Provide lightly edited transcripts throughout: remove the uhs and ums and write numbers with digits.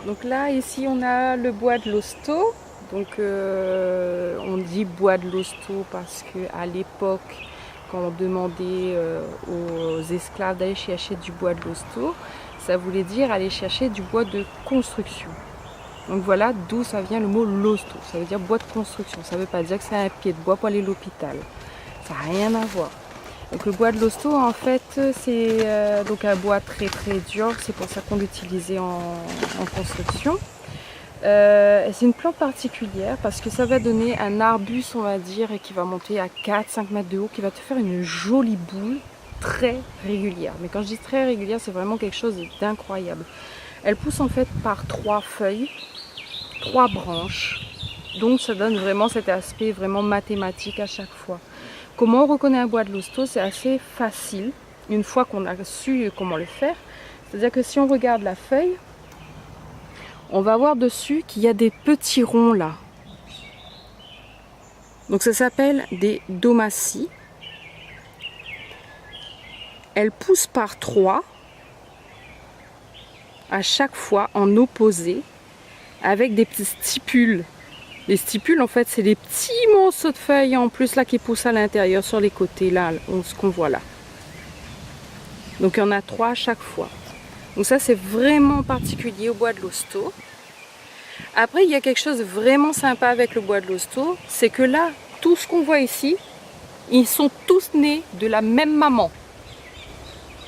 Donc là, ici, on a le bois de l'hosto. Donc on dit bois de l'hosto parce qu'à l'époque, quand on demandait aux esclaves d'aller chercher du bois de l'hosto, ça voulait dire aller chercher du bois de construction. Donc voilà d'où ça vient le mot l'hosto. Ça veut dire bois de construction. Ça ne veut pas dire que c'est un pied de bois pour aller à l'hôpital. Ça n'a rien à voir. Donc le bois de l'hosto, en fait, c'est donc un bois très très dur. C'est pour ça qu'on l'utilisait en construction. C'est une plante particulière parce que ça va donner un arbuste, on va dire, et qui va monter à 4-5 mètres de haut, qui va te faire une jolie boule très régulière. Mais quand je dis très régulière, c'est vraiment quelque chose d'incroyable. Elle pousse en fait par 3 feuilles, 3 branches. Donc ça donne vraiment cet aspect vraiment mathématique à chaque fois. Comment on reconnaît un bois de l'hosto? C'est assez facile, une fois qu'on a su comment le faire. C'est-à-dire que si on regarde la feuille, on va voir dessus qu'il y a des petits ronds là. Donc ça s'appelle des domaties. Elles poussent par 3 à chaque fois en opposé avec des petits stipules. Les stipules, en fait, c'est des petits morceaux de feuilles en plus là qui poussent à l'intérieur sur les côtés là, ce qu'on voit là. Donc il y en a 3 à chaque fois. Donc ça, c'est vraiment particulier au bois de l'hosto. Après, il y a quelque chose de vraiment sympa avec le bois de l'hosto, c'est que là, tout ce qu'on voit ici, ils sont tous nés de la même maman.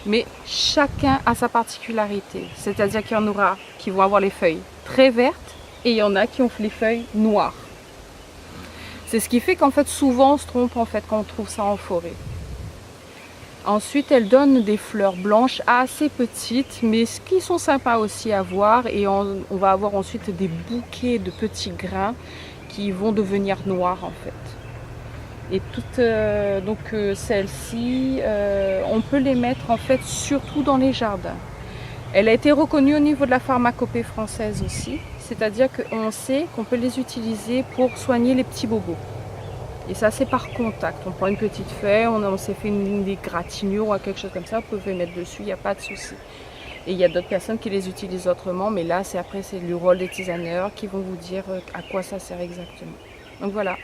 Mais chacun a sa particularité. C'est-à-dire qu'il y en aura qui vont avoir les feuilles très vertes et il y en a qui ont les feuilles noires. C'est ce qui fait qu'en fait, souvent, on se trompe en fait quand on trouve ça en forêt. Ensuite, elles donnent des fleurs blanches assez petites, mais ce qui sont sympas aussi à voir. Et on va avoir ensuite des bouquets de petits grains qui vont devenir noirs en fait. Et toutes celles-ci, on peut les mettre en fait surtout dans les jardins. Elle a été reconnue au niveau de la pharmacopée française aussi, c'est-à-dire qu'on sait qu'on peut les utiliser pour soigner les petits bobos. Et ça, c'est par contact. On prend une petite feuille, on s'est fait des gratignures ou quelque chose comme ça, vous pouvez mettre dessus, il n'y a pas de souci. Et il y a d'autres personnes qui les utilisent autrement, mais là, c'est le rôle des tisaneurs qui vont vous dire à quoi ça sert exactement. Donc voilà.